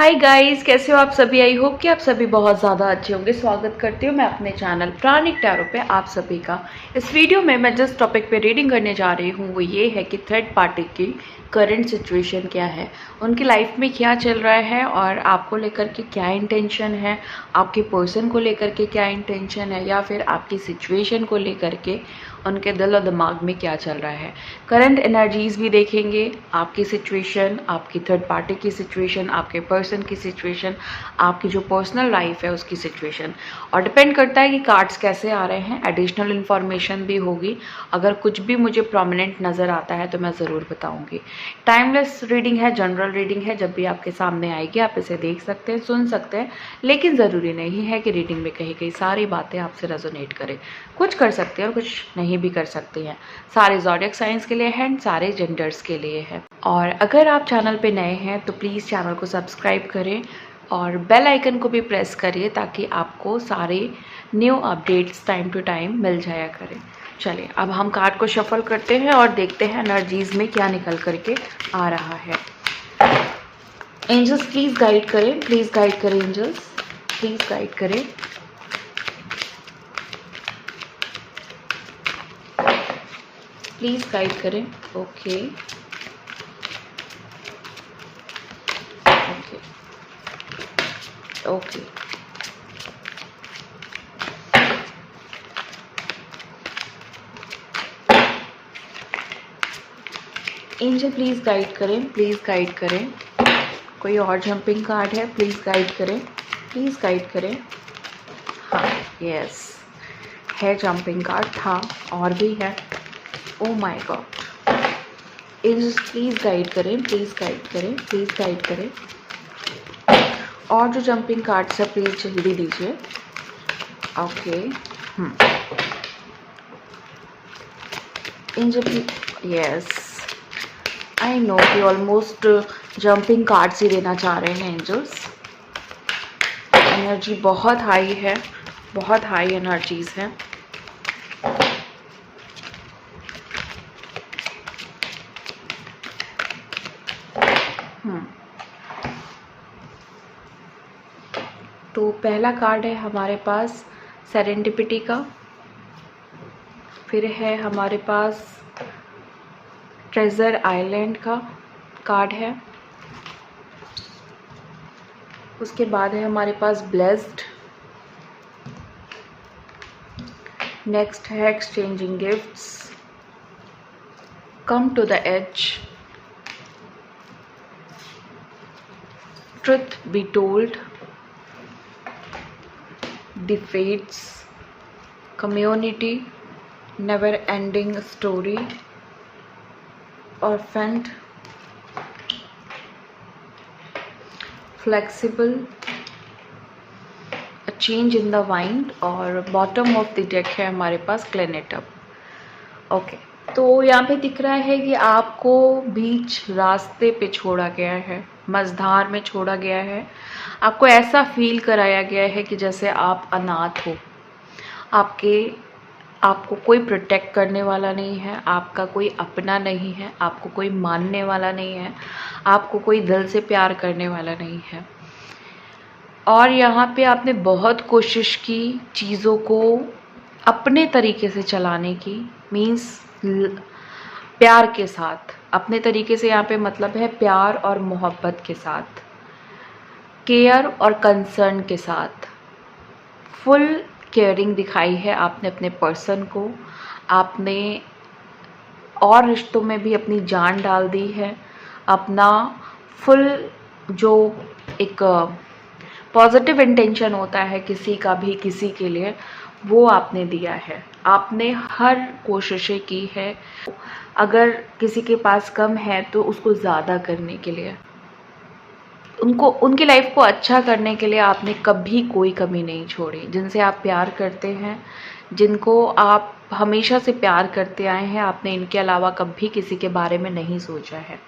Hi guys, कैसे हो आप सभी। आई होप कि आप सभी बहुत ज़्यादा अच्छे होंगे। स्वागत करती हूँ मैं अपने चैनल प्राणिक टैरो पे आप सभी का। इस वीडियो में मैं जिस टॉपिक पे रीडिंग करने जा रही हूँ वो ये है कि थर्ड पार्टी की करंट सिचुएशन क्या है, उनकी लाइफ में क्या चल रहा है और आपको लेकर के क्या इंटेंशन है, आपके पर्सन को लेकर के क्या इंटेंशन है, या फिर आपकी सिचुएशन को लेकर के उनके दिल और दिमाग में क्या चल रहा है। करंट एनर्जीज भी देखेंगे, आपकी सिचुएशन, आपकी थर्ड पार्टी की सिचुएशन, आपके पर्सन की सिचुएशन, आपकी जो पर्सनल लाइफ है उसकी सिचुएशन, और डिपेंड करता है कि कार्ड्स कैसे आ रहे हैं। एडिशनल इन्फॉर्मेशन भी होगी, अगर कुछ भी मुझे प्रोमिनेंट नज़र आता है तो मैं ज़रूर बताऊंगी। टाइमलेस रीडिंग है, जनरल रीडिंग है, जब भी आपके सामने आएगी आप इसे देख सकते हैं, सुन सकते हैं, लेकिन ज़रूरी नहीं है कि रीडिंग में कही गई सारी बातें आपसे रेजोनेट करें। कुछ कर सकते हैं और कुछ नहीं भी कर सकते हैं। सारे ज़ोडिएक साइंस के लिए है, सारे जेंडर्स के लिए है। और अगर आप चैनल पे नए हैं तो प्लीज़ चैनल को सब्सक्राइब करें और बेल आइकन को भी प्रेस करिए ताकि आपको सारे new updates time to time मिल जाया करें। चलिए अब हम कार्ड को शफल करते हैं और देखते हैं एनर्जीज में क्या निकल करके आ रहा है। एंजल्स प्लीज़ गाइड करें, प्लीज़ गाइड करें एंजल्स, प्लीज़ गाइड करें। प्लीज़ गाइड करें। Okay okay okay angel please guide करें, प्लीज़ गाइड करें। कोई और जंपिंग कार्ड है, प्लीज़ गाइड करें, प्लीज़ गाइड करें। हाँ, यस है जंपिंग कार्ड, हाँ और भी है। Oh my god, angels please guide करें, प्लीज़ गाइड करें, प्लीज़ गाइड करें। और जो जंपिंग कार्ड्स है प्लीज़ जल्दी दीजिए। Okay angel, yes I know कि ऑलमोस्ट जंपिंग कार्ड्स ही देना चाह रहे हैं एंजल्स। एनर्जी बहुत हाई है, बहुत हाई एनर्जीज हैं। तो पहला कार्ड है हमारे पास सेरेंडिपिटी का, फिर है हमारे पास ट्रेजर आइलैंड का कार्ड है, उसके बाद है हमारे पास ब्लेस्ड, नेक्स्ट है exchanging gifts, come to the edge, truth be told, defeats, community, never ending story, orphaned, flexible, a change in the wind, और बॉटम ऑफ द डेक है हमारे पास क्लेनेट अप। ओके, तो यहाँ पे दिख रहा है कि आपको बीच रास्ते पे छोड़ा गया है, मझधार में छोड़ा गया है। आपको ऐसा फील कराया गया है कि जैसे आप अनाथ हो, आपको कोई प्रोटेक्ट करने वाला नहीं है, आपका कोई अपना नहीं है, आपको कोई मानने वाला नहीं है, आपको कोई दिल से प्यार करने वाला नहीं है। और यहाँ पे आपने बहुत कोशिश की चीज़ों को अपने तरीके से चलाने की, मीन्स प्यार के साथ। अपने तरीके से यहाँ पे मतलब है प्यार और मोहब्बत के साथ, केयर और कंसर्न के साथ, फुल केयरिंग दिखाई है आपने अपने पर्सन को। आपने और रिश्तों में भी अपनी जान डाल दी है, अपना फुल जो एक पॉजिटिव इंटेंशन होता है किसी का भी किसी के लिए, वो आपने दिया है। आपने हर कोशिशें की है, अगर किसी के पास कम है तो उसको ज़्यादा करने के लिए, उनकी लाइफ को अच्छा करने के लिए आपने कभी कोई कमी नहीं छोड़ी। जिनसे आप प्यार करते हैं, जिनको आप हमेशा से प्यार करते आए हैं, आपने इनके अलावा कभी किसी के बारे में नहीं सोचा है।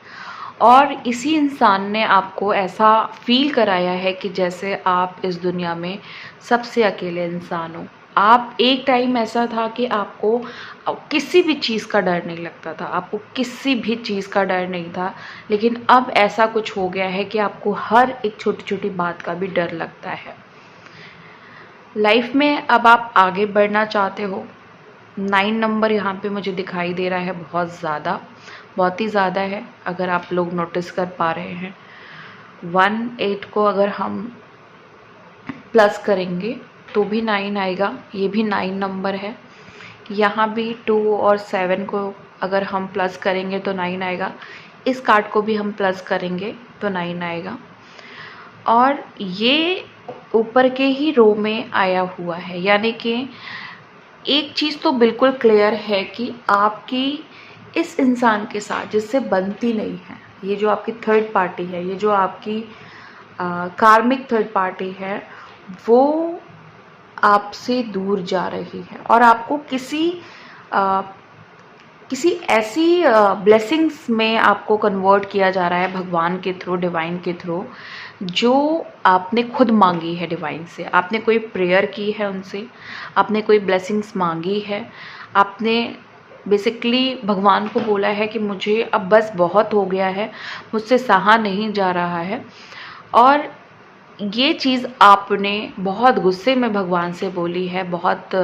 और इसी इंसान ने आपको ऐसा फील कराया है कि जैसे आप इस दुनिया में सबसे अकेले इंसान हो। आप एक टाइम ऐसा था कि आपको किसी भी चीज़ का डर नहीं लगता था, आपको किसी भी चीज़ का डर नहीं था, लेकिन अब ऐसा कुछ हो गया है कि आपको हर एक छोटी छोटी बात का भी डर लगता है। लाइफ में अब आप आगे बढ़ना चाहते हो। 9 नंबर यहाँ पे मुझे दिखाई दे रहा है, बहुत ज़्यादा, बहुत ही ज़्यादा है, अगर आप लोग नोटिस कर पा रहे हैं। 1 8 को अगर हम प्लस करेंगे तो भी 9 आएगा, ये भी 9 नंबर है। यहाँ भी 2 और 7 को अगर हम प्लस करेंगे तो 9 आएगा। इस कार्ड को भी हम प्लस करेंगे तो 9 आएगा। और ये ऊपर के ही रो में आया हुआ है, यानी कि एक चीज़ तो बिल्कुल क्लियर है कि आपकी इस इंसान के साथ जिससे बनती नहीं है, ये जो आपकी थर्ड पार्टी है, ये जो आपकी कार्मिक थर्ड पार्टी है, वो आपसे दूर जा रही है और आपको किसी ऐसी ब्लेसिंग्स में आपको कन्वर्ट किया जा रहा है भगवान के थ्रू, डिवाइन के थ्रू, जो आपने खुद मांगी है डिवाइन से। आपने कोई प्रेयर की है उनसे, आपने कोई ब्लेसिंग्स मांगी है, आपने बेसिकली भगवान को बोला है कि मुझे अब बस बहुत हो गया है, मुझसे सहा नहीं जा रहा है। और ये चीज़ आपने बहुत गुस्से में भगवान से बोली है, बहुत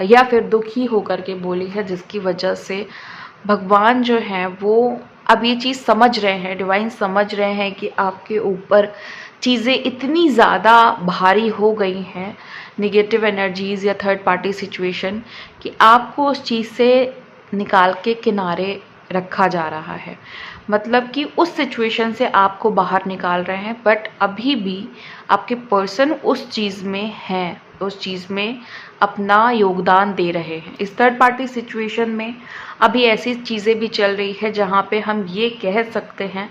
या फिर दुखी होकर के बोली है, जिसकी वजह से भगवान जो है वो अब ये चीज़ समझ रहे हैं, डिवाइन समझ रहे हैं कि आपके ऊपर चीज़ें इतनी ज़्यादा भारी हो गई हैं, निगेटिव एनर्जीज़ या थर्ड पार्टी सिचुएशन, कि आपको उस चीज़ से निकाल के किनारे रखा जा रहा है। मतलब कि उस सिचुएशन से आपको बाहर निकाल रहे हैं, बट अभी भी आपके पर्सन उस चीज़ में हैं, उस चीज़ में अपना योगदान दे रहे हैं। इस थर्ड पार्टी सिचुएशन में अभी ऐसी चीज़ें भी चल रही है जहाँ पे हम ये कह सकते हैं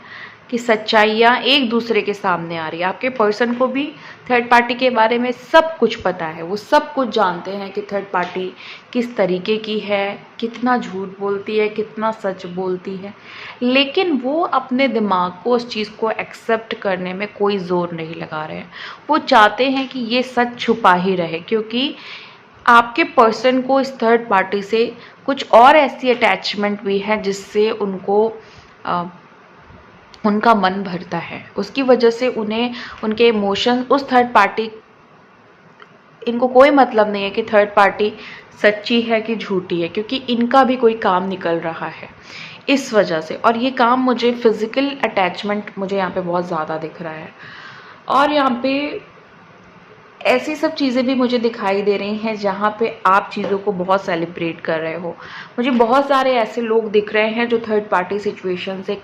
कि सच्चाइयाँ एक दूसरे के सामने आ रही है। आपके पर्सन को भी थर्ड पार्टी के बारे में सब कुछ पता है, वो सब कुछ जानते हैं कि थर्ड पार्टी किस तरीके की है, कितना झूठ बोलती है, कितना सच बोलती है, लेकिन वो अपने दिमाग को उस चीज़ को एक्सेप्ट करने में कोई ज़ोर नहीं लगा रहे हैं। वो चाहते हैं कि ये सच छुपा ही रहे, क्योंकि आपके पर्सन को इस थर्ड पार्टी से कुछ और ऐसी अटैचमेंट भी है जिससे उनका मन भरता है। उसकी वजह से उन्हें उनके इमोशन उस थर्ड पार्टी, इनको कोई मतलब नहीं है कि थर्ड पार्टी सच्ची है कि झूठी है, क्योंकि इनका भी कोई काम निकल रहा है इस वजह से। और ये काम मुझे फिज़िकल अटैचमेंट मुझे यहाँ पे बहुत ज़्यादा दिख रहा है। और यहाँ पे ऐसी सब चीज़ें भी मुझे दिखाई दे रही हैं जहाँ पे आप चीज़ों को बहुत सेलिब्रेट कर रहे हो। मुझे बहुत सारे ऐसे लोग दिख रहे हैं जो थर्ड पार्टी सिचुएशन से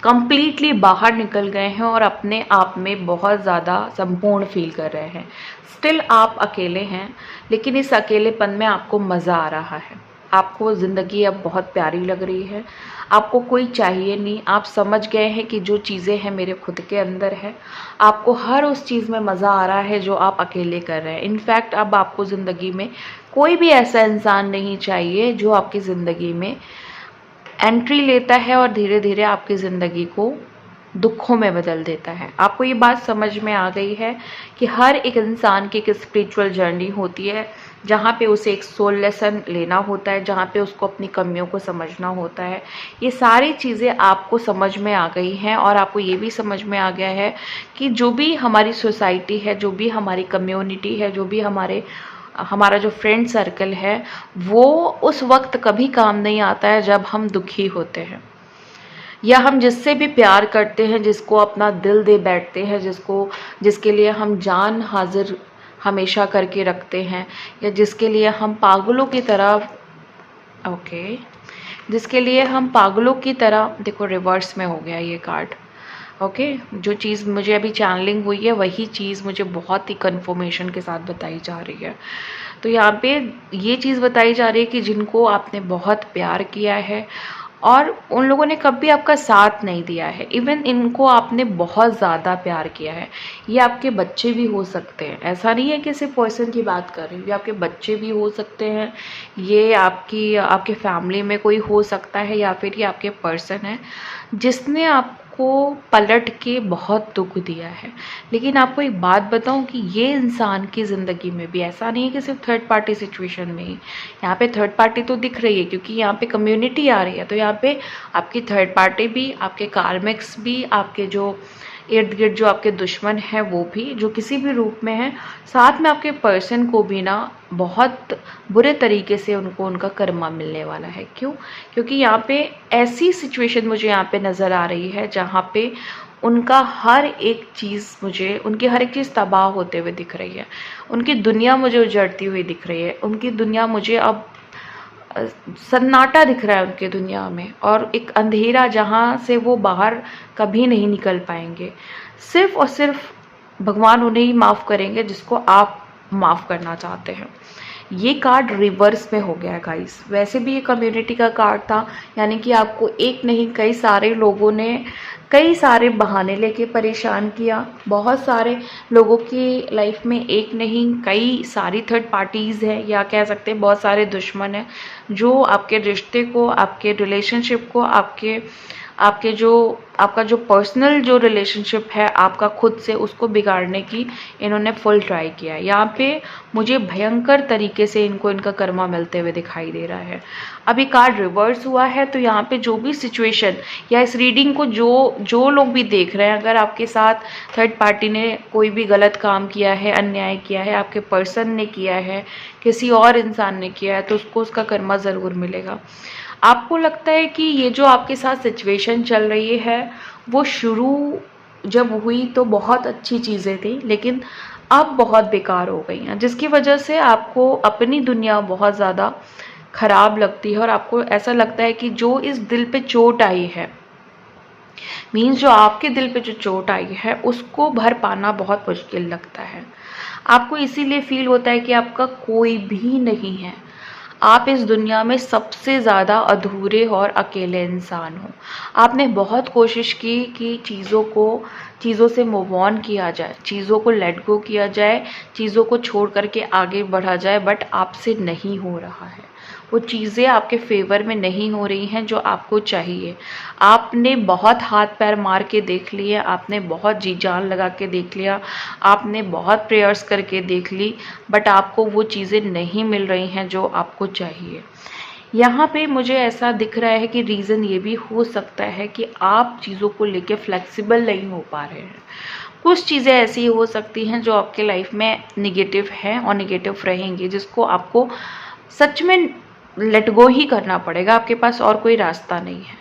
कंप्लीटली बाहर निकल गए हैं और अपने आप में बहुत ज़्यादा संपूर्ण फील कर रहे हैं। स्टिल आप अकेले हैं, लेकिन इस अकेलेपन में आपको मज़ा आ रहा है। आपको ज़िंदगी अब बहुत प्यारी लग रही है, आपको कोई चाहिए नहीं। आप समझ गए हैं कि जो चीज़ें हैं मेरे खुद के अंदर है। आपको हर उस चीज़ में मज़ा आ रहा है जो आप अकेले कर रहे हैं। इनफैक्ट अब आपको ज़िंदगी में कोई भी ऐसा इंसान नहीं चाहिए जो आपकी ज़िंदगी में एंट्री लेता है और धीरे धीरे आपकी ज़िंदगी को दुखों में बदल देता है। आपको ये बात समझ में आ गई है कि हर एक इंसान की एक स्पिरिचुअल जर्नी होती है, जहाँ पे उसे एक सोल लेसन लेना होता है, जहाँ पे उसको अपनी कमियों को समझना होता है। ये सारी चीज़ें आपको समझ में आ गई हैं और आपको ये भी समझ में आ गया है कि जो भी हमारी सोसाइटी है, जो भी हमारी कम्युनिटी है, जो भी हमारा जो फ्रेंड सर्कल है, वो उस वक्त कभी काम नहीं आता है जब हम दुखी होते हैं, या हम जिससे भी प्यार करते हैं, जिसको अपना दिल दे बैठते हैं, जिसके लिए हम जान हाजिर हमेशा करके रखते हैं, या जिसके लिए हम पागलों की तरह जिसके लिए हम पागलों की तरह, देखो रिवर्स में हो गया ये कार्ड। जो चीज़ मुझे अभी चैनलिंग हुई है वही चीज़ मुझे बहुत ही कन्फर्मेशन के साथ बताई जा रही है। तो यहाँ पे ये चीज़ बताई जा रही है कि जिनको आपने बहुत प्यार किया है और उन लोगों ने कभी आपका साथ नहीं दिया है, इवन इनको आपने बहुत ज़्यादा प्यार किया है। ये आपके बच्चे भी हो सकते हैं, ऐसा नहीं है कि सिर्फ पर्सन की बात कर रही हूँ, ये आपके बच्चे भी हो सकते हैं, ये आपके फैमिली में कोई हो सकता है, या फिर ये आपके पर्सन है जिसने आपको पलट के बहुत दुख दिया है। लेकिन आपको एक बात बताऊं कि ये इंसान की ज़िंदगी में भी ऐसा नहीं है कि सिर्फ थर्ड पार्टी सिचुएशन में ही, यहाँ पे थर्ड पार्टी तो दिख रही है क्योंकि यहाँ पे कम्युनिटी आ रही है, तो यहाँ पे आपकी थर्ड पार्टी भी, आपके कार्मिक्स भी, आपके जो इर्द गिर्द जो आपके दुश्मन हैं वो भी, जो किसी भी रूप में हैं, साथ में आपके पर्सन को भी ना बहुत बुरे तरीके से उनको उनका कर्मा मिलने वाला है। क्यों? क्योंकि यहाँ पे ऐसी सिचुएशन मुझे यहाँ पे नज़र आ रही है जहाँ पे उनका हर एक चीज़, मुझे उनकी हर एक चीज़ तबाह होते हुए दिख रही है, उनकी दुनिया मुझे उजड़ती हुई दिख रही है, उनकी दुनिया मुझे अब सन्नाटा दिख रहा है उनके दुनिया में, और एक अंधेरा जहाँ से वो बाहर कभी नहीं निकल पाएंगे। सिर्फ और सिर्फ भगवान उन्हें ही माफ़ करेंगे जिसको आप माफ़ करना चाहते हैं। ये कार्ड रिवर्स में हो गया है गाइस। वैसे भी ये कम्युनिटी का कार्ड था, यानी कि आपको एक नहीं कई सारे लोगों ने कई सारे बहाने लेके परेशान किया। बहुत सारे लोगों की लाइफ में एक नहीं कई सारी थर्ड पार्टीज़ हैं, या कह सकते हैं बहुत सारे दुश्मन हैं जो आपके रिश्ते को, आपके रिलेशनशिप को, आपके जो आपका जो पर्सनल जो रिलेशनशिप है आपका खुद से, उसको बिगाड़ने की इन्होंने फुल ट्राई किया है। यहाँ पे मुझे भयंकर तरीके से इनको इनका कर्मा मिलते हुए दिखाई दे रहा है। अभी कार्ड रिवर्स हुआ है, तो यहाँ पे जो भी सिचुएशन या इस रीडिंग को जो लोग भी देख रहे हैं, अगर आपके साथ थर्ड पार्टी ने कोई भी गलत काम किया है, अन्याय किया है, आपके पर्सन ने किया है, किसी और इंसान ने किया है, तो उसको उसका कर्मा ज़रूर मिलेगा। आपको लगता है कि ये जो आपके साथ सिचुएशन चल रही है वो शुरू जब हुई तो बहुत अच्छी चीज़ें थी, लेकिन अब बहुत बेकार हो गई हैं, जिसकी वजह से आपको अपनी दुनिया बहुत ज़्यादा खराब लगती है, और आपको ऐसा लगता है कि जो इस दिल पे चोट आई है, मीन्स जो आपके दिल पे जो चोट आई है उसको भर पाना बहुत मुश्किल लगता है। आपको इसीलिए फील होता है कि आपका कोई भी नहीं है, आप इस दुनिया में सबसे ज़्यादा अधूरे और अकेले इंसान हो। आपने बहुत कोशिश की कि चीज़ों से मूव ऑन किया जाए, चीज़ों को लेट गो किया जाए, चीज़ों को छोड़ करके आगे बढ़ा जाए, बट आपसे नहीं हो रहा है। वो चीज़ें आपके फेवर में नहीं हो रही हैं जो आपको चाहिए। आपने बहुत हाथ पैर मार के देख लिए, आपने बहुत जी जान लगा के देख लिया, आपने बहुत प्रेयर्स करके देख ली, बट आपको वो चीज़ें नहीं मिल रही हैं जो आपको चाहिए। यहाँ पे मुझे ऐसा दिख रहा है कि रीज़न ये भी हो सकता है कि आप चीज़ों को लेके फ्लेक्सिबल नहीं हो पा रहे हैं। कुछ चीज़ें ऐसी हो सकती हैं जो आपके लाइफ में निगेटिव हैं और निगेटिव रहेंगी, जिसको आपको सच में लेट गो ही करना पड़ेगा, आपके पास और कोई रास्ता नहीं है।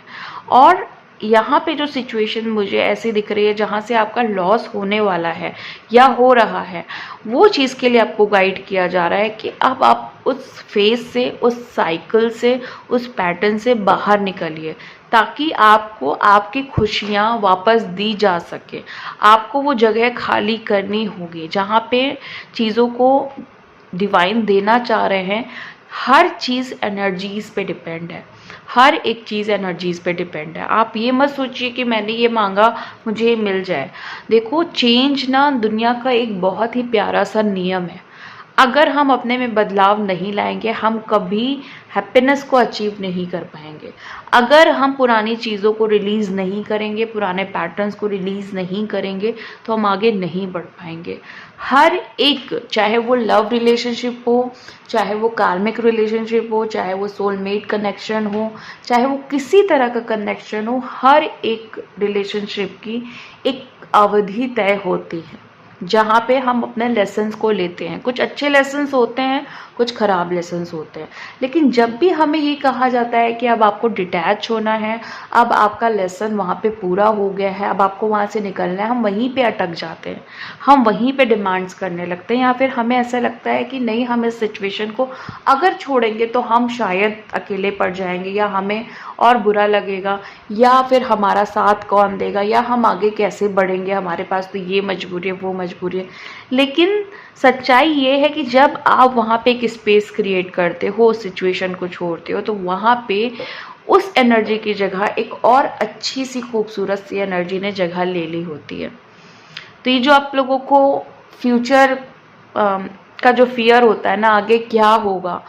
और यहाँ पे जो सिचुएशन मुझे ऐसी दिख रही है जहाँ से आपका लॉस होने वाला है या हो रहा है, वो चीज़ के लिए आपको गाइड किया जा रहा है कि अब आप उस फेज से, उस साइकिल से, उस पैटर्न से बाहर निकलिए, ताकि आपको आपकी खुशियाँ वापस दी जा सके। आपको वो जगह खाली करनी होगी जहाँ पे चीज़ों को डिवाइन देना चाह रहे हैं। हर चीज़ एनर्जीज़ पे डिपेंड है, हर एक चीज़ एनर्जीज़ पे डिपेंड है। आप ये मत सोचिए कि मैंने ये मांगा मुझे ये मिल जाए। देखो, चेंज ना दुनिया का एक बहुत ही प्यारा सा नियम है। अगर हम अपने में बदलाव नहीं लाएंगे, हम कभी हैप्पीनेस को अचीव नहीं कर पाएंगे। अगर हम पुरानी चीज़ों को रिलीज़ नहीं करेंगे, पुराने पैटर्न्स को रिलीज़ नहीं करेंगे, तो हम आगे नहीं बढ़ पाएंगे। हर एक, चाहे वो लव रिलेशनशिप हो, चाहे वो कार्मिक रिलेशनशिप हो, चाहे वो सोलमेट कनेक्शन हो, चाहे वो किसी तरह का कनेक्शन हो, हर एक रिलेशनशिप की एक अवधि तय होती है जहाँ पे हम अपने लेसन्स को लेते हैं। कुछ अच्छे लेसन्स होते हैं, कुछ ख़राब लेसन्स होते हैं, लेकिन जब भी हमें ये कहा जाता है कि अब आपको डिटैच होना है, अब आपका लेसन वहाँ पे पूरा हो गया है, अब आपको वहाँ से निकलना है, हम वहीं पे अटक जाते हैं, हम वहीं पे डिमांड्स करने लगते हैं, या फिर हमें ऐसा लगता है कि नहीं, हम इस सिचुएशन को अगर छोड़ेंगे तो हम शायद अकेले पड़ जाएंगे, या हमें और बुरा लगेगा, या फिर हमारा साथ कौन देगा, या हम आगे कैसे बढ़ेंगे, हमारे पास तो ये मजबूरी है, वो मजबूरी है। लेकिन सच्चाई ये है कि जब आप वहाँ पे एक स्पेस क्रिएट करते हो, उस सिचुएशन को छोड़ते हो, तो वहाँ पे उस एनर्जी की जगह एक और अच्छी सी खूबसूरत सी एनर्जी ने जगह ले ली होती है। तो ये जो आप लोगों को फ्यूचर का जो फियर होता है ना, आगे क्या होगा,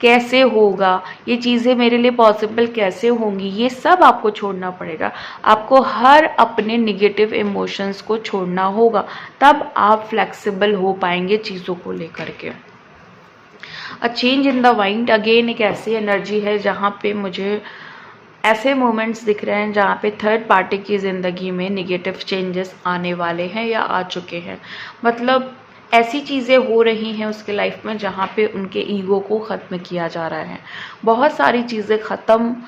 कैसे होगा, ये चीज़ें मेरे लिए पॉसिबल कैसे होंगी, ये सब आपको छोड़ना पड़ेगा। आपको हर अपने निगेटिव इमोशंस को छोड़ना होगा, तब आप फ्लेक्सिबल हो पाएंगे चीज़ों को लेकर के। अ change in the mind again एक ऐसी एनर्जी है जहाँ पे मुझे ऐसे मोमेंट्स दिख रहे हैं जहाँ पे थर्ड पार्टी की ज़िंदगी में निगेटिव चेंजेस आने वाले हैं या आ चुके हैं। मतलब ऐसी चीज़ें हो रही हैं उसके लाइफ में जहाँ पे उनके ईगो को ख़त्म किया जा रहा है। बहुत सारी चीज़ें ख़त्म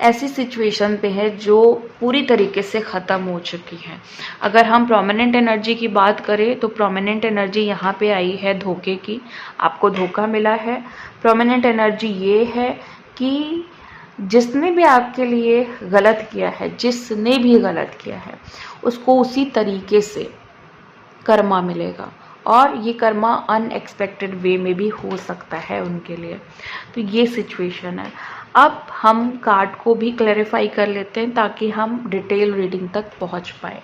ऐसी सिचुएशन पे है जो पूरी तरीके से ख़त्म हो चुकी हैं। अगर हम प्रोमिनेंट एनर्जी की बात करें तो प्रोमिनेंट एनर्जी यहाँ पे आई है धोखे की, आपको धोखा मिला है। प्रोमिनेंट एनर्जी ये है कि जिसने भी आपके लिए गलत किया है, जिसने भी गलत किया है, उसको उसी तरीके से कर्मा मिलेगा, और ये कर्मा अनएक्सपेक्टेड वे में भी हो सकता है उनके लिए। तो ये सिचुएशन है। अब हम कार्ड को भी क्लैरिफाई कर लेते हैं ताकि हम डिटेल रीडिंग तक पहुंच पाए।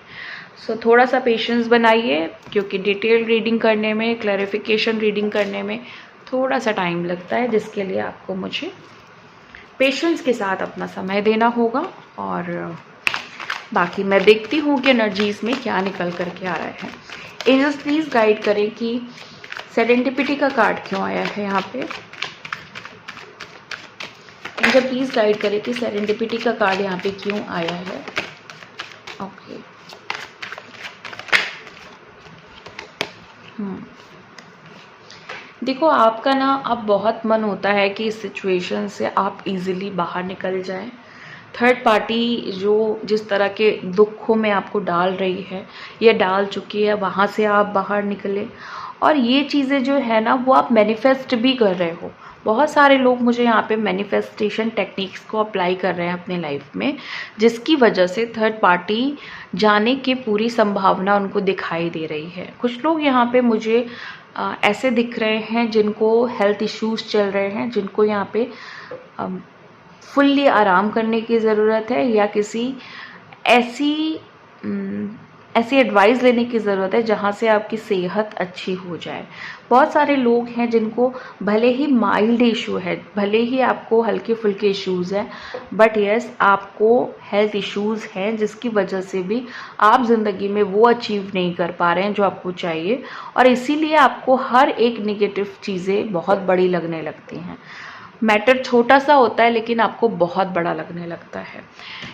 सो थोड़ा सा पेशेंस बनाइए, क्योंकि डिटेल रीडिंग करने में, क्लैरिफिकेशन रीडिंग करने में थोड़ा सा टाइम लगता है, जिसके लिए आपको मुझे पेशेंस के साथ अपना समय देना होगा। और बाकी मैं देखती हूँ कि एनर्जीज में क्या निकल करके आ रहा है। एंजल्स प्लीज़ गाइड करें कि सेरेंडिपिटी का कार्ड क्यों आया है यहाँ पे। एंजल प्लीज़ गाइड करें कि सेरेंडिपिटी का कार्ड यहाँ पे क्यों आया है। ओके, देखो आपका ना अब बहुत मन होता है कि इस सिचुएशन से आप इजीली बाहर निकल जाएं। थर्ड पार्टी जो जिस तरह के दुखों में आपको डाल रही है या डाल चुकी है, वहाँ से आप बाहर निकले। और ये चीज़ें जो है ना वो आप मैनिफेस्ट भी कर रहे हो। बहुत सारे लोग मुझे यहाँ पे मैनिफेस्टेशन टेक्निक्स को अप्लाई कर रहे हैं अपने लाइफ में, जिसकी वजह से थर्ड पार्टी जाने की पूरी संभावना उनको दिखाई दे रही है। कुछ लोग यहाँ पे मुझे ऐसे दिख रहे हैं जिनको हेल्थ इश्यूज चल रहे हैं, जिनको यहाँ पे फुल्ली आराम करने की ज़रूरत है, या किसी ऐसी एडवाइस लेने की ज़रूरत है जहाँ से आपकी सेहत अच्छी हो जाए। बहुत सारे लोग हैं जिनको भले ही माइल्ड इशू है, भले ही आपको हल्के फुल्के इश्यूज़ हैं, बट यस आपको हेल्थ इश्यूज़ हैं जिसकी वजह से भी आप ज़िंदगी में वो अचीव नहीं कर पा रहे हैं जो आपको चाहिए, और इसीलिए आपको हर एक नेगेटिव चीज़ें बहुत बड़ी लगने लगती हैं। मैटर छोटा सा होता है लेकिन आपको बहुत बड़ा लगने लगता है।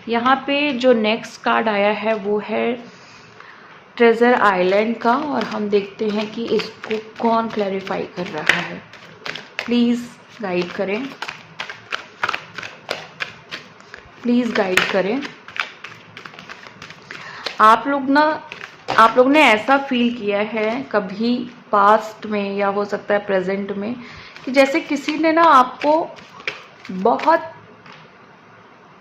यहाँ पे जो नेक्स्ट कार्ड आया है वो है ट्रेजर आइलैंड का, और हम देखते हैं कि इसको कौन क्लैरिफाई कर रहा है। प्लीज़ गाइड करें, प्लीज़ गाइड करें। आप लोग ने ऐसा फील किया है कभी पास्ट में, या हो सकता है प्रेजेंट में, कि जैसे किसी ने ना आपको बहुत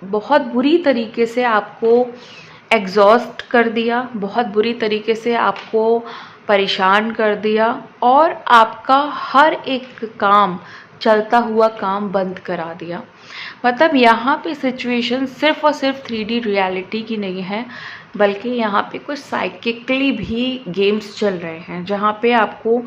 बहुत बुरी तरीके से आपको एग्जॉस्ट कर दिया, बहुत बुरी तरीके से आपको परेशान कर दिया, और आपका हर एक काम, चलता हुआ काम बंद करा दिया। मतलब यहाँ पे सिचुएशन सिर्फ और सिर्फ 3D रियलिटी की नहीं है, बल्कि यहाँ पे कुछ साइकिकली भी गेम्स चल रहे हैं, जहाँ पे आपको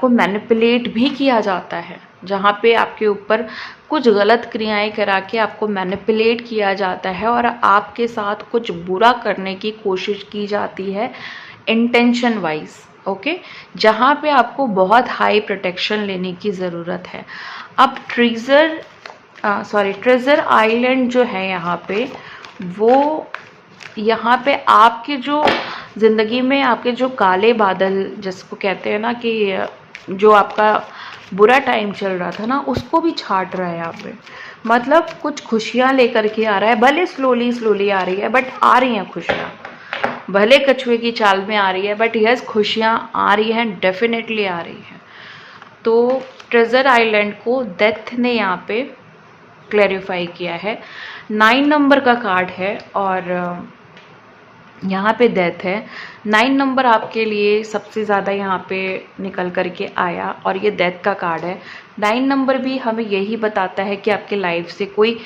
मैनिपुलेट भी किया जाता है, जहाँ पे आपके ऊपर कुछ गलत क्रियाएं करा के आपको मैनिपुलेट किया जाता है और आपके साथ कुछ बुरा करने की कोशिश की जाती है इंटेंशन वाइज। ओके, जहाँ पे आपको बहुत हाई प्रोटेक्शन लेने की ज़रूरत है। अब ट्रेजर आइलैंड जो है यहाँ पे, वो यहाँ पे आपके जो ज़िंदगी में आपके जो काले बादल जिसको कहते हैं ना, कि जो आपका बुरा टाइम चल रहा था ना, उसको भी छाट रहा है यहाँ पे। मतलब कुछ खुशियाँ लेकर के आ रहा है, भले स्लोली आ रही है बट आ रही हैं खुशियाँ, भले कछुए की चाल में आ रही है बट यस खुशियाँ आ रही हैं, डेफिनेटली आ रही हैं। तो ट्रेजर आइलैंड को डेथ ने यहाँ पे क्लैरिफाई किया है। 9 नंबर का कार्ड है और यहाँ पे डेथ है। 9 नंबर आपके लिए सबसे ज़्यादा यहाँ पे निकल करके आया और ये डेथ का कार्ड है। 9 नंबर भी हमें यही बताता है कि आपके लाइफ से कोई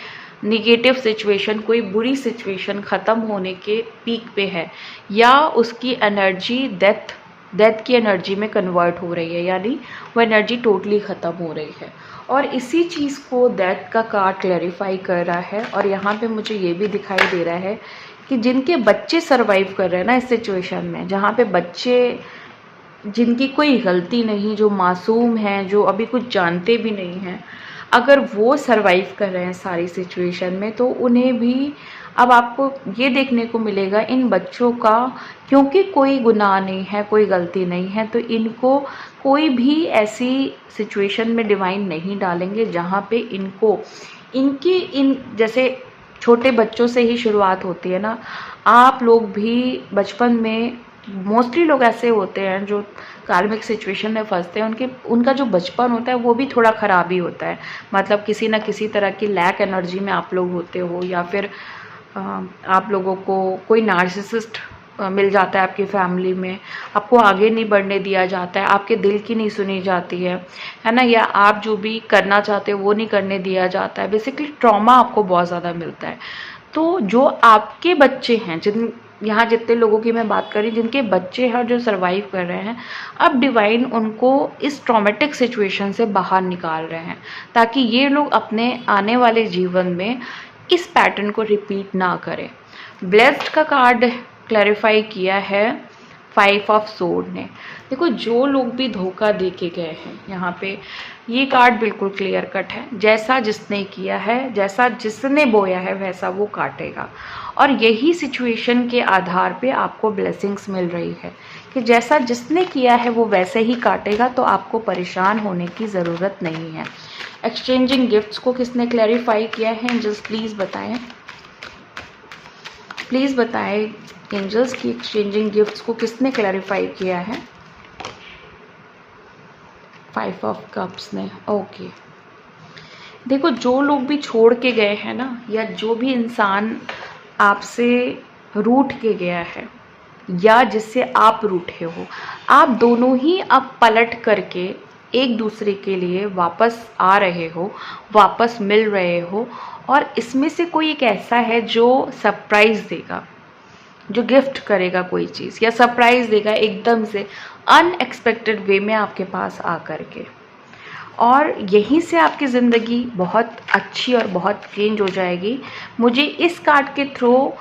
निगेटिव सिचुएशन, कोई बुरी सिचुएशन ख़त्म होने के पीक पे है, या उसकी एनर्जी डेथ की एनर्जी में कन्वर्ट हो रही है, यानी वो एनर्जी टोटली ख़त्म हो रही है। और इसी चीज़ को डेथ का कार्ड क्लैरिफाई कर रहा है। और यहाँ पे मुझे ये भी दिखाई दे रहा है कि जिनके बच्चे सरवाइव कर रहे हैं ना इस सिचुएशन में, जहाँ पे बच्चे जिनकी कोई गलती नहीं, जो मासूम हैं, जो अभी कुछ जानते भी नहीं हैं, अगर वो सरवाइव कर रहे हैं सारी सिचुएशन में, तो उन्हें भी अब आपको ये देखने को मिलेगा इन बच्चों का, क्योंकि कोई गुनाह नहीं है, कोई गलती नहीं है, तो इनको कोई भी ऐसी सिचुएशन में डिवाइन नहीं डालेंगे जहाँ पे इनको इन जैसे छोटे बच्चों से ही शुरुआत होती है ना। आप लोग भी बचपन में, मोस्टली लोग ऐसे होते हैं जो कार्मिक सिचुएशन में फंसते हैं, उनका जो बचपन होता है वो भी थोड़ा ख़राब ही होता है। मतलब किसी ना किसी तरह की लैक एनर्जी में आप लोग होते हो, या फिर आप लोगों को कोई नार्सिसिस्ट मिल जाता है आपकी फैमिली में, आपको आगे नहीं बढ़ने दिया जाता है, आपके दिल की नहीं सुनी जाती है ना, या आप जो भी करना चाहते हो वो नहीं करने दिया जाता है। बेसिकली ट्रॉमा आपको बहुत ज़्यादा मिलता है। तो जो आपके बच्चे हैं, यहाँ जितने लोगों की मैं बात करी जिनके बच्चे हैं जो सरवाइव कर रहे हैं, अब डिवाइन उनको इस ट्रॉमेटिक सिचुएशन से बाहर निकाल रहे हैं, ताकि ये लोग अपने आने वाले जीवन में इस पैटर्न को रिपीट ना करें। ब्लेस्ड का कार्ड क्लैरिफाई किया है 5 ऑफ सोर्ड ने। देखो, जो लोग भी धोखा दे के गए हैं, यहाँ पे ये कार्ड बिल्कुल क्लियर कट है। जैसा जिसने किया है, जैसा जिसने बोया है, वैसा वो काटेगा। और यही सिचुएशन के आधार पे आपको ब्लेसिंग्स मिल रही है कि जैसा जिसने किया है वो वैसे ही काटेगा, तो आपको परेशान होने की ज़रूरत नहीं है। एक्सचेंजिंग गिफ्ट्स को किसने क्लैरिफाई किया है? एंजल्स प्लीज़ बताएं, प्लीज़ बताएं एंजल्स की एक्सचेंजिंग गिफ्ट्स को किसने क्लैरिफाई किया है? 5 ऑफ कप्स ने। ओके, देखो, जो लोग भी छोड़ के गए हैं ना, या जो भी इंसान आपसे रूठ के गया है, या जिससे आप रूठे हो, आप दोनों ही अब पलट करके एक दूसरे के लिए वापस आ रहे हो, वापस मिल रहे हो। और इसमें से कोई एक ऐसा है जो सरप्राइज़ देगा, जो गिफ्ट करेगा कोई चीज़, या सरप्राइज़ देगा एकदम से अनएक्सपेक्टेड वे में आपके पास आ कर के। और यहीं से आपकी ज़िंदगी बहुत अच्छी और बहुत चेंज हो जाएगी। मुझे इस कार्ड के थ्रू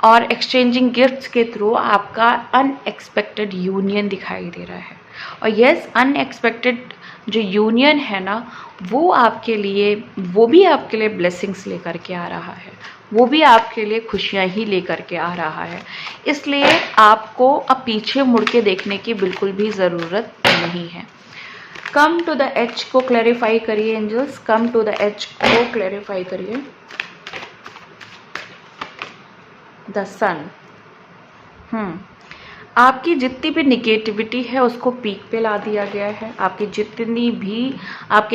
और एक्सचेंजिंग गिफ्ट्स के थ्रू आपका अनएक्सपेक्टेड यूनियन दिखाई दे रहा है। और यस, अनएक्सपेक्टेड जो यूनियन है ना, वो आपके लिए, वो भी आपके लिए ब्लेसिंग्स लेकर के आ रहा है, वो भी आपके लिए खुशियाँ ही लेकर के आ रहा है। इसलिए आपको अब पीछे मुड़ के देखने की बिल्कुल भी ज़रूरत नहीं है। कम टू द एज को क्लैरिफाई करिए angels, come to the edge को क्लैरिफाई करिए। The sun. आपकी जितनी भी निगेटिविटी है उसको पीक पे ला दिया गया है। आपके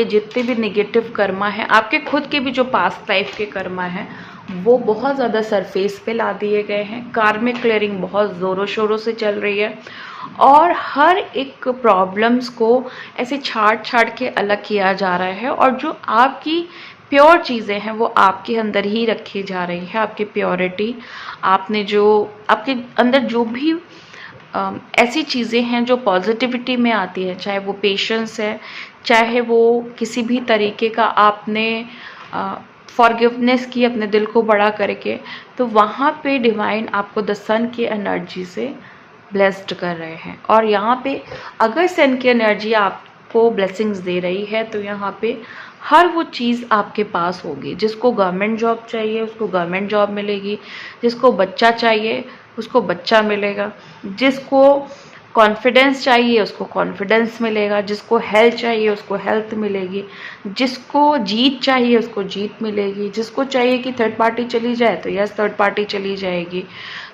जितने भी निगेटिव कर्मा है, आपके खुद के भी जो पास्ट लाइफ के कर्मा हैं, वो बहुत ज़्यादा सरफेस पे ला दिए गए हैं। कार्मिक क्लियरिंग बहुत ज़ोरों शोरों से चल रही है, और हर एक प्रॉब्लम्स को ऐसे छाट के अलग किया जा रहा है। और जो आपकी प्योर चीज़ें हैं वो आपके अंदर ही रखी जा रही है। आपकी प्योरिटी, आपने जो आपके अंदर जो भी ऐसी चीज़ें हैं जो पॉजिटिविटी में आती है, चाहे वो पेशेंस है, चाहे वो किसी भी तरीके का आपने फॉरगिवनेस की अपने दिल को बड़ा करके, तो वहाँ पे डिवाइन आपको द सन की एनर्जी से ब्लेस्ड कर रहे हैं। और यहाँ पे अगर सन की एनर्जी आपको ब्लेसिंग्स दे रही है, तो यहाँ पे हर वो चीज़ आपके पास होगी। जिसको गवर्नमेंट जॉब चाहिए उसको गवर्नमेंट जॉब मिलेगी, जिसको बच्चा चाहिए उसको बच्चा मिलेगा, जिसको कॉन्फिडेंस चाहिए उसको कॉन्फिडेंस मिलेगा, जिसको हेल्थ चाहिए उसको हेल्थ मिलेगी, जिसको जीत चाहिए उसको जीत मिलेगी, जिसको चाहिए कि थर्ड पार्टी चली जाए तो यस थर्ड पार्टी चली जाएगी।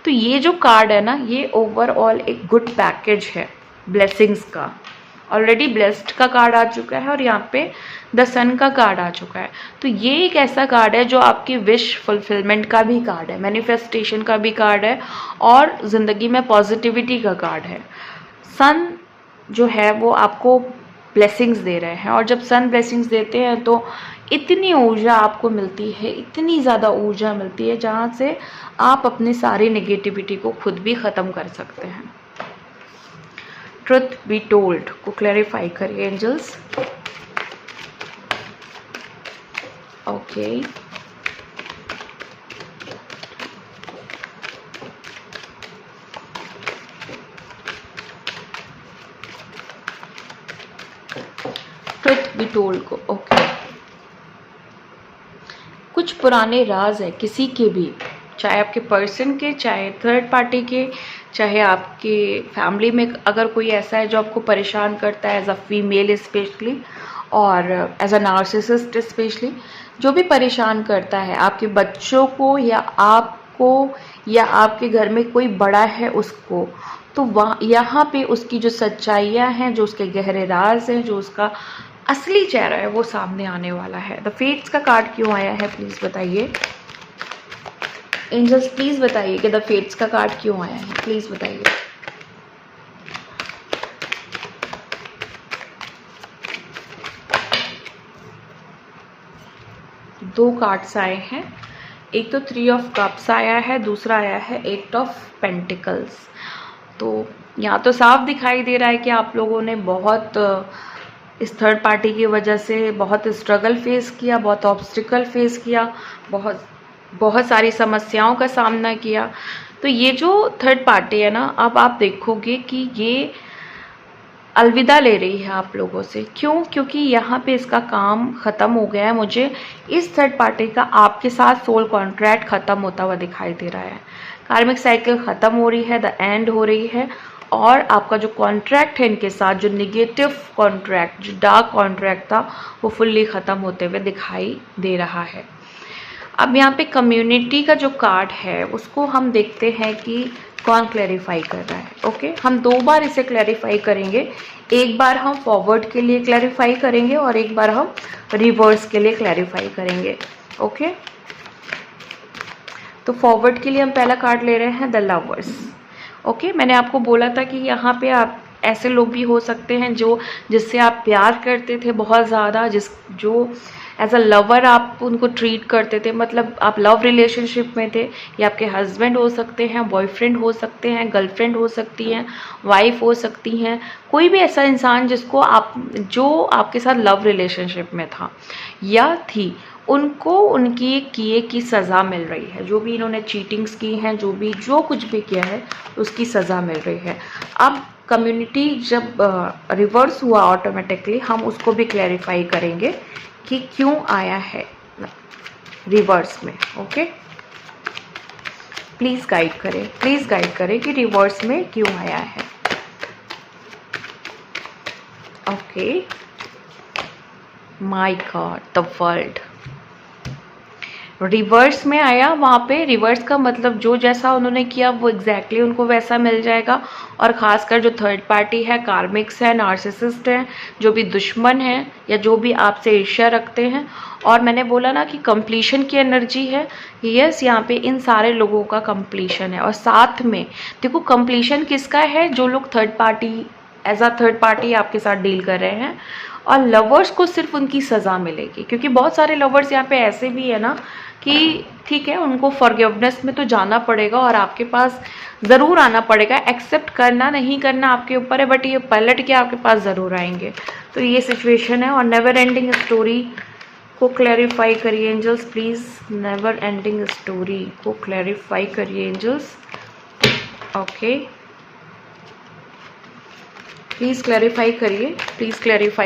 तो ये जो कार्ड है ना, ये ओवरऑल एक गुड पैकेज है ब्लेसिंग्स का। ऑलरेडी ब्लेस्ड का कार्ड आ चुका है और यहाँ पे द सन का कार्ड आ चुका है। तो ये एक ऐसा कार्ड है जो आपकी विश फुलफिलमेंट का भी कार्ड है, मैनिफेस्टेशन का भी कार्ड है, और ज़िंदगी में पॉजिटिविटी का कार्ड है। सन जो है वो आपको ब्लेसिंग्स दे रहे हैं, और जब सन ब्लेसिंग्स देते हैं तो इतनी ऊर्जा आपको मिलती है, इतनी ज़्यादा ऊर्जा मिलती है, जहाँ से आप अपनी सारी नेगेटिविटी को खुद भी ख़त्म कर सकते हैं। ट्रुथ बी टोल्ड को क्लैरिफाई करिए angels. Okay, truth be told को, ओके। कुछ पुराने राज है किसी के भी, चाहे आपके पर्सन के, चाहे थर्ड पार्टी के, चाहे आपके फैमिली में अगर कोई ऐसा है जो आपको परेशान करता है, एज अ फीमेल स्पेशली और एज अ नार्सिसिस्ट स्पेशली, जो भी परेशान करता है आपके बच्चों को या आपको या आपके घर में कोई बड़ा है उसको, तो वहाँ यहाँ पे उसकी जो सच्चाइयाँ हैं, जो उसके गहरे राज हैं, जो उसका असली चेहरा है वो सामने आने वाला है। द फेट्स का कार्ड क्यों आया है प्लीज बताइए एंजल्स, प्लीज बताइए कि द फेट्स का कार्ड क्यों आया है, प्लीज बताइए। दो कार्ड्स आए हैं, एक तो 3 ऑफ कप्स आया है, दूसरा आया है 8 ऑफ पेंटिकल्स। तो यहाँ तो साफ दिखाई दे रहा है कि आप लोगों ने बहुत इस थर्ड पार्टी की वजह से बहुत स्ट्रगल फेस किया, बहुत ऑब्स्टिकल फेस किया, बहुत सारी समस्याओं का सामना किया। तो ये जो थर्ड पार्टी है ना, अब आप देखोगे कि ये अलविदा ले रही है आप लोगों से। क्यों? क्योंकि यहाँ पे इसका काम ख़त्म हो गया है। मुझे इस थर्ड पार्टी का आपके साथ सोल कॉन्ट्रैक्ट ख़त्म होता हुआ दिखाई दे रहा है। कार्मिक साइकिल ख़त्म हो रही है, द एंड हो रही है, और आपका जो कॉन्ट्रैक्ट है इनके साथ, जो निगेटिव कॉन्ट्रैक्ट, जो डार्क कॉन्ट्रैक्ट था, वो फुल्ली ख़त्म होते हुए दिखाई दे रहा है। अब यहाँ पे कम्युनिटी का जो कार्ड है उसको हम देखते हैं कि कौन क्लैरिफाई कर रहा है। ओके, हम दो बार इसे क्लैरिफाई करेंगे, एक बार हम फॉरवर्ड के लिए क्लैरिफाई करेंगे और एक बार हम रिवर्स के लिए क्लैरिफाई करेंगे। ओके, तो फॉरवर्ड के लिए हम पहला कार्ड ले रहे हैं द लवर्स। ओके, मैंने आपको बोला था कि यहाँ पे आप ऐसे लोग भी हो सकते हैं जो जिससे आप प्यार करते थे बहुत ज़्यादा, जो एज अ लवर आप उनको ट्रीट करते थे, मतलब आप लव रिलेशनशिप में थे। ये आपके हस्बैंड हो सकते हैं, बॉयफ्रेंड हो सकते हैं, गर्लफ्रेंड हो सकती हैं, वाइफ हो सकती हैं, कोई भी ऐसा इंसान जिसको जो आपके साथ लव रिलेशनशिप में था या थी, उनको उनकी किए की सज़ा मिल रही है। जो भी इन्होंने चीटिंग्स की हैं, जो कुछ भी किया है उसकी सज़ा मिल रही है। अब कम्युनिटी जब रिवर्स हुआ ऑटोमेटिकली हम उसको भी क्लैरिफाई करेंगे कि क्यों आया है रिवर्स में। ओके, प्लीज़ गाइड करें कि रिवर्स में क्यों आया है। Okay, my God, the world reverse में आया। वहाँ पे रिवर्स का मतलब जो जैसा उन्होंने किया वो एग्जैक्टली उनको वैसा मिल जाएगा। और ख़ासकर जो थर्ड पार्टी है, कार्मिक्स है, नार्सिसिस्ट हैं, जो भी दुश्मन हैं या जो भी आपसे ईर्ष्या रखते हैं, और मैंने बोला ना कि कंप्लीशन की एनर्जी है। यस, यहाँ पे इन सारे लोगों का कंप्लीशन है। और साथ में देखो कंप्लीशन किसका है, जो लोग third party as a third party आपके साथ डील कर रहे हैं। और लवर्स को सिर्फ उनकी सज़ा मिलेगी, क्योंकि बहुत सारे लवर्स यहाँ पे ऐसे भी है ना कि ठीक है, उनको फॉरगिवनेस में तो जाना पड़ेगा और आपके पास ज़रूर आना पड़ेगा। एक्सेप्ट करना नहीं करना आपके ऊपर है, बट ये पलट के आपके पास ज़रूर आएंगे। तो ये सिचुएशन है। और नेवर एंडिंग स्टोरी को क्लैरिफाई करिए angels, please. Never ending story को क्लैरिफाई करिए एंजल्स। ओके, प्लीज़ क्लैरिफाई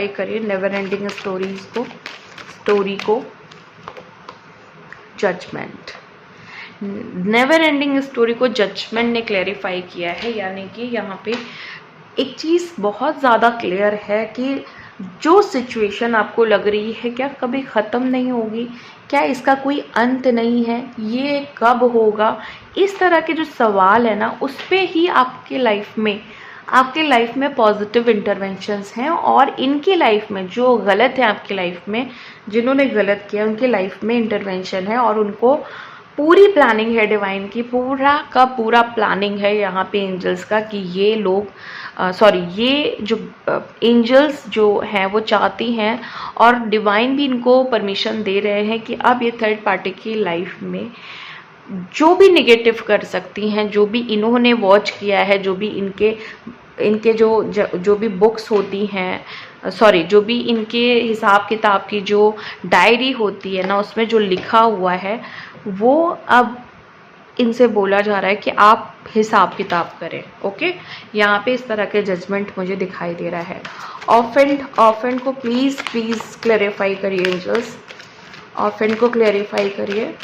करिए नेवर एंडिंग स्टोरी को जजमेंट। नेवर एंडिंग स्टोरी को जजमेंट ने क्लैरिफाई किया है। यानी कि यहाँ पे एक चीज़ बहुत ज़्यादा क्लियर है कि जो सिचुएशन आपको लग रही है क्या कभी ख़त्म नहीं होगी, क्या इसका कोई अंत नहीं है, ये कब होगा, इस तरह के जो सवाल है ना, उस पर ही आपके लाइफ में पॉजिटिव इंटरवेंशंस हैं। और इनकी लाइफ में जो गलत है, आपकी लाइफ में जिन्होंने गलत किया उनकी लाइफ में इंटरवेंशन है। और उनको पूरी प्लानिंग है डिवाइन की, पूरा प्लानिंग है यहाँ पे एंजल्स का कि ये लोग ये जो एंजल्स जो हैं वो चाहती हैं और डिवाइन भी इनको परमिशन दे रहे हैं कि अब ये थर्ड पार्टी की लाइफ में जो भी निगेटिव कर सकती हैं, जो भी इन्होंने वॉच किया है, जो भी इनके जो भी बुक्स होती हैं, सॉरी, जो भी इनके हिसाब किताब की जो डायरी होती है ना, उसमें जो लिखा हुआ है वो अब इनसे बोला जा रहा है कि आप हिसाब किताब करें। ओके, यहाँ पे इस तरह के जजमेंट मुझे दिखाई दे रहा है। ऑफेंड को प्लीज़ क्लैरिफाई करिए एंजल्स, ऑफेंड को क्लैरिफाई करिए।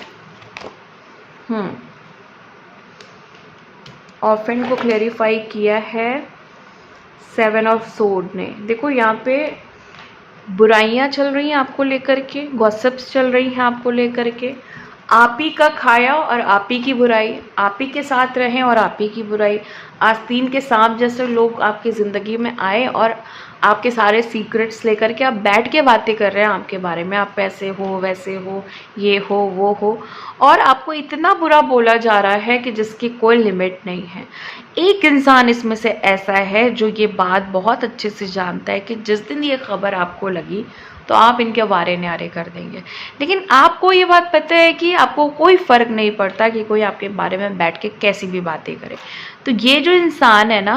ऑफेंड को क्लैरिफाई किया है 7 ऑफ सोर्ड ने। देखो यहाँ पे बुराइयां चल रही हैं आपको लेकर के, गॉसिप्स चल रही हैं आपको लेकर के, आप ही का खाया और आप ही की बुराई, आप ही के साथ रहें और आप ही की बुराई। आस्तीन के सांप जैसे लोग आपकी ज़िंदगी में आए और आपके सारे सीक्रेट्स लेकर के आप बैठ के बातें कर रहे हैं आपके बारे में, आप ऐसे हो वैसे हो, ये हो वो हो, और आपको इतना बुरा बोला जा रहा है कि जिसकी कोई लिमिट नहीं है। एक इंसान इसमें से ऐसा है जो ये बात बहुत अच्छे से जानता है कि जिस दिन ये खबर आपको लगी तो आप इनके वारे न्यारे कर देंगे, लेकिन आपको ये बात पता है कि आपको कोई फ़र्क नहीं पड़ता कि कोई आपके बारे में बैठ के कैसी भी बातें करे। तो ये जो इंसान है ना,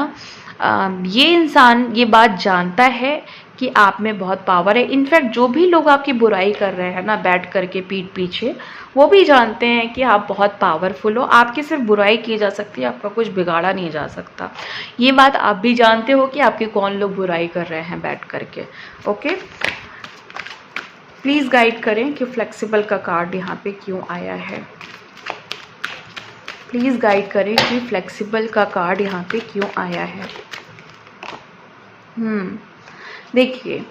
ये इंसान ये बात जानता है कि आप में बहुत पावर है। इनफैक्ट जो भी लोग आपकी बुराई कर रहे हैं ना बैठ करके पीठ पीछे, वो भी जानते हैं कि आप बहुत पावरफुल हो, आपकी सिर्फ बुराई की जा सकती है, आपका कुछ बिगाड़ा नहीं जा सकता। ये बात आप भी जानते हो कि आपके कौन लोग बुराई कर रहे हैं बैठ करके। ओके, प्लीज़ गाइड करें कि फ्लेक्सिबल का कार्ड यहाँ पे क्यों आया है। प्लीज़ गाइड करें कि फ्लेक्सिबल का कार्ड यहाँ पे क्यों आया है। देखिए,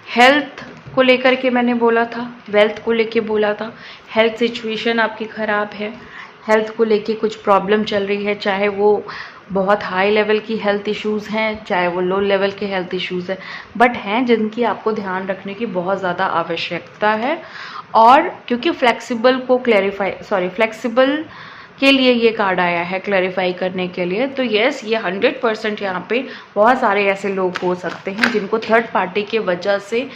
हेल्थ को लेकर के मैंने बोला था, वेल्थ को लेके बोला था। हेल्थ सिचुएशन आपकी ख़राब है, हेल्थ को लेके कुछ प्रॉब्लम चल रही है, चाहे वो बहुत हाई लेवल की हेल्थ इश्यूज़ हैं, चाहे वो लो लेवल के हेल्थ इश्यूज़ हैं, बट हैं जिनकी आपको ध्यान रखने की बहुत ज़्यादा आवश्यकता है। और क्योंकि फ्लेक्सिबल के लिए ये कार्ड आया है क्लैरिफाई करने के लिए, तो यस, ये 100% यहाँ पे बहुत सारे ऐसे लोग हो सकते हैं जिनको थर्ड पार्टी के वजह से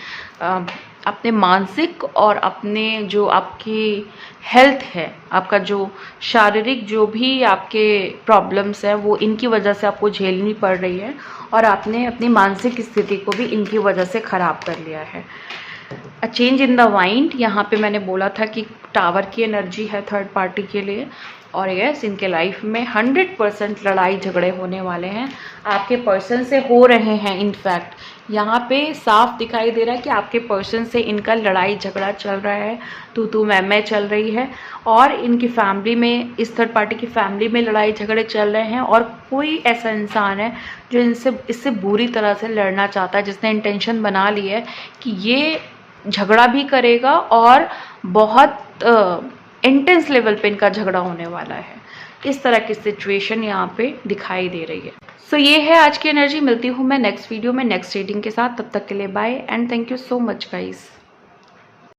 अपने मानसिक और अपने जो आपकी हेल्थ है, आपका जो शारीरिक जो भी आपके प्रॉब्लम्स हैं, वो इनकी वजह से आपको झेलनी पड़ रही है और आपने अपनी मानसिक स्थिति को भी इनकी वजह से ख़राब कर लिया है। अ चेंज इन द माइंड, यहाँ पे मैंने बोला था कि टावर की एनर्जी है थर्ड पार्टी के लिए, और यस, इनके लाइफ में 100% लड़ाई झगड़े होने वाले हैं, आपके पर्सन से हो रहे हैं। इनफैक्ट यहाँ पे साफ दिखाई दे रहा है कि आपके पर्सन से इनका लड़ाई झगड़ा चल रहा है, तू मैं चल रही है, और इनकी फैमिली में, इस थर्ड पार्टी की फैमिली में लड़ाई झगड़े चल रहे हैं, और कोई ऐसा इंसान है जो इससे बुरी तरह से लड़ना चाहता है, जिसने इंटेंशन बना ली है कि ये झगड़ा भी करेगा और बहुत इंटेंस लेवल पे इनका झगड़ा होने वाला है। इस तरह की सिचुएशन यहाँ पे दिखाई दे रही है। सो ये है आज की एनर्जी। मिलती हूँ मैं नेक्स्ट वीडियो में नेक्स्ट रीडिंग के साथ, तब तक के लिए bye and thank you so much guys.